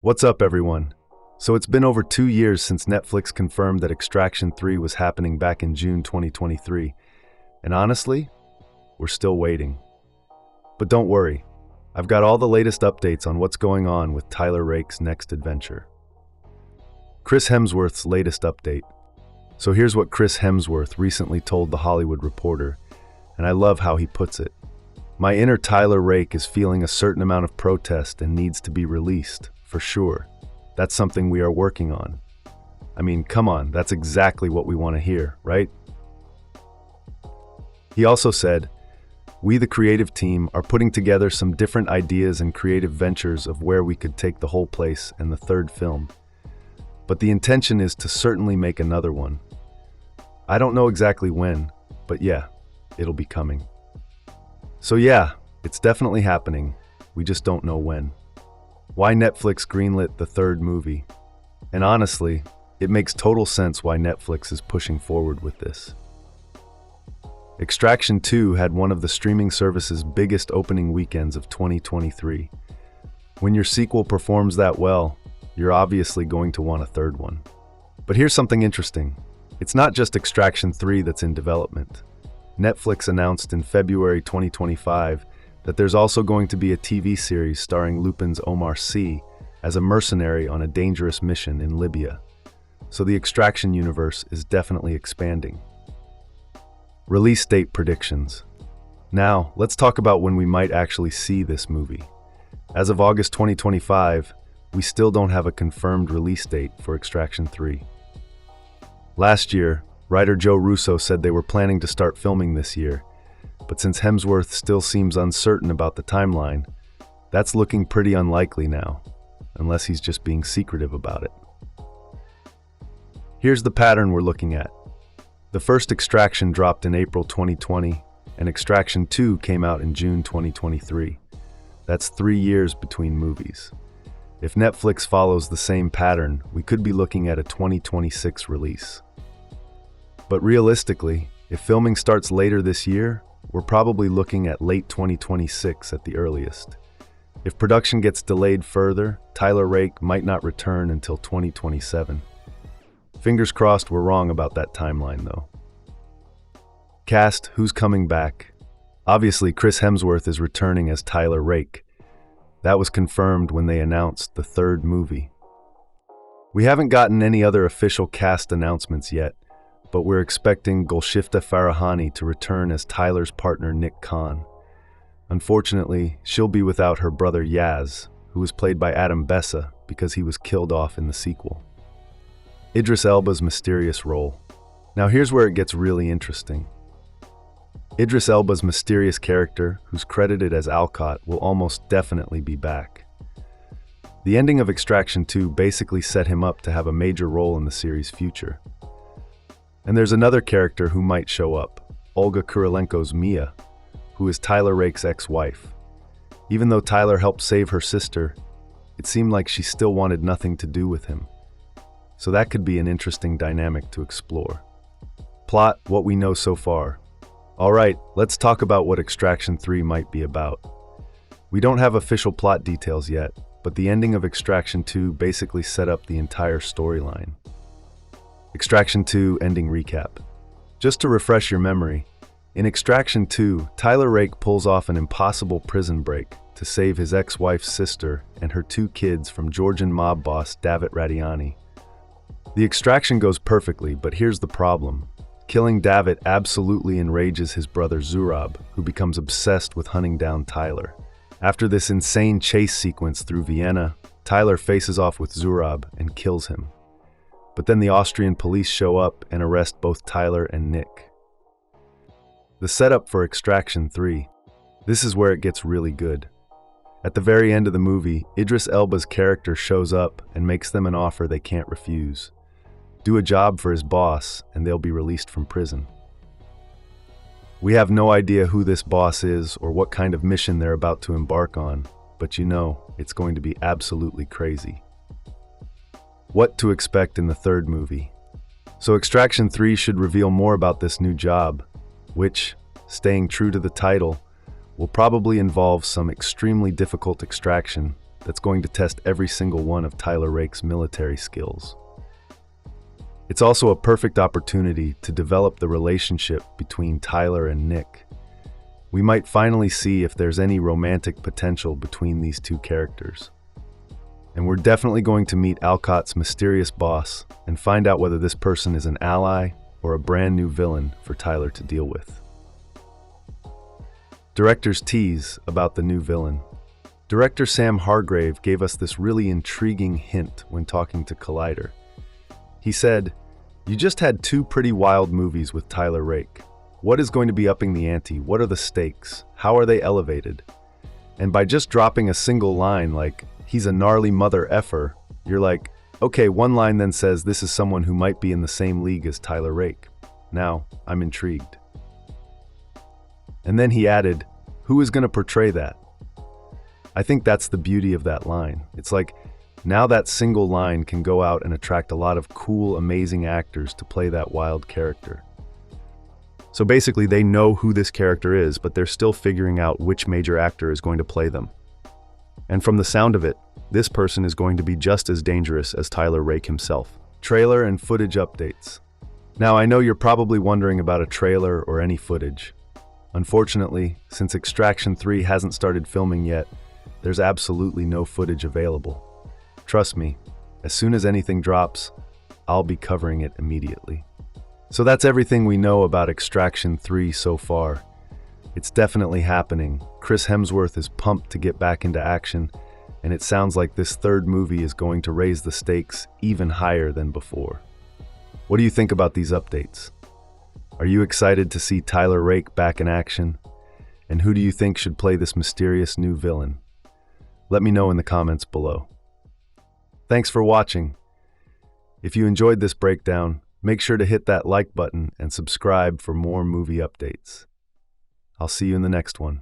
What's up, everyone? So it's been over 2 years since Netflix confirmed that Extraction 3 was happening back in June 2023. And honestly, we're still waiting. But don't worry, I've got all the latest updates on what's going on with Tyler Rake's next adventure. Chris Hemsworth's latest update. So here's what Chris Hemsworth recently told The Hollywood Reporter, and I love how he puts it. My inner Tyler Rake is feeling a certain amount of protest and needs to be released. For sure. That's something we are working on. I mean, come on, that's exactly what we want to hear, right? He also said, "We, the creative team, are putting together some different ideas and creative ventures of where we could take the whole place and the third film. But the intention is to certainly make another one. I don't know exactly when, but yeah, it'll be coming." So yeah, it's definitely happening. We just don't know when. Why Netflix greenlit the third movie? And honestly, it makes total sense why Netflix is pushing forward with this. Extraction 2 had one of the streaming service's biggest opening weekends of 2023. When your sequel performs that well, you're obviously going to want a third one. But here's something interesting. It's not just Extraction 3 that's in development. Netflix announced in February 2025 that there's also going to be a TV series starring Lupin's Omar Sy as a mercenary on a dangerous mission in Libya. So the Extraction universe is definitely expanding. Release date predictions. Now, let's talk about when we might actually see this movie. As of August 2025, we still don't have a confirmed release date for Extraction 3. Last year, writer Joe Russo said they were planning to start filming this year, but since Hemsworth still seems uncertain about the timeline, that's looking pretty unlikely now, unless he's just being secretive about it. Here's the pattern we're looking at. The first Extraction dropped in April 2020, and Extraction 2 came out in June 2023. That's 3 years between movies. If Netflix follows the same pattern, we could be looking at a 2026 release. But realistically, if filming starts later this year, we're probably looking at late 2026 at the earliest. If production gets delayed further, Tyler Rake might not return until 2027. Fingers crossed we're wrong about that timeline, though. Cast, who's coming back? Obviously, Chris Hemsworth is returning as Tyler Rake. That was confirmed when they announced the third movie. We haven't gotten any other official cast announcements yet, but we're expecting Golshifteh Farahani to return as Tyler's partner Nick Khan. Unfortunately, she'll be without her brother Yaz, who was played by Adam Bessa because he was killed off in the sequel. Idris Elba's mysterious role. Now here's where it gets really interesting. Idris Elba's mysterious character, who's credited as Alcott, will almost definitely be back. The ending of Extraction 2 basically set him up to have a major role in the series' future. And there's another character who might show up, Olga Kurilenko's Mia, who is Tyler Rake's ex-wife. Even though Tyler helped save her sister, it seemed like she still wanted nothing to do with him. So that could be an interesting dynamic to explore. Plot, what we know so far. Alright, let's talk about what Extraction 3 might be about. We don't have official plot details yet, but the ending of Extraction 2 basically set up the entire storyline. Extraction 2 ending recap. Just to refresh your memory, in Extraction 2, Tyler Rake pulls off an impossible prison break to save his ex-wife's sister and her 2 kids from Georgian mob boss Davit Radiani. The extraction goes perfectly, but here's the problem. Killing Davit absolutely enrages his brother Zurab, who becomes obsessed with hunting down Tyler. After this insane chase sequence through Vienna, Tyler faces off with Zurab and kills him. But then the Austrian police show up and arrest both Tyler and Nick. The setup for Extraction 3. This is where it gets really good. At the very end of the movie, Idris Elba's character shows up and makes them an offer they can't refuse. Do a job for his boss, and they'll be released from prison. We have no idea who this boss is or what kind of mission they're about to embark on, but you know, it's going to be absolutely crazy. What to expect in the third movie. So Extraction 3 should reveal more about this new job, which, staying true to the title, will probably involve some extremely difficult extraction that's going to test every single one of Tyler Rake's military skills. It's also a perfect opportunity to develop the relationship between Tyler and Nick. We might finally see if there's any romantic potential between these two characters. And we're definitely going to meet Alcott's mysterious boss and find out whether this person is an ally or a brand new villain for Tyler to deal with. Director's tease about the new villain. Director Sam Hargrave gave us this really intriguing hint when talking to Collider. He said, "You just had two pretty wild movies with Tyler Rake. What is going to be upping the ante? What are the stakes? How are they elevated?" And by just dropping a single line like, "He's a gnarly mother effer," you're like, okay, one line then says this is someone who might be in the same league as Tyler Rake. Now, I'm intrigued. And then he added, "Who is going to portray that?" I think that's the beauty of that line. It's like, now that single line can go out and attract a lot of cool, amazing actors to play that wild character. So basically, they know who this character is, but they're still figuring out which major actor is going to play them. And from the sound of it, this person is going to be just as dangerous as Tyler Rake himself. Trailer and footage updates. Now, I know you're probably wondering about a trailer or any footage. Unfortunately, since Extraction 3 hasn't started filming yet, there's absolutely no footage available. Trust me, as soon as anything drops, I'll be covering it immediately. So that's everything we know about Extraction 3 so far. It's definitely happening. Chris Hemsworth is pumped to get back into action, and it sounds like this third movie is going to raise the stakes even higher than before. What do you think about these updates? Are you excited to see Tyler Rake back in action? And who do you think should play this mysterious new villain? Let me know in the comments below. Thanks for watching. If you enjoyed this breakdown, make sure to hit that like button and subscribe for more movie updates. I'll see you in the next one.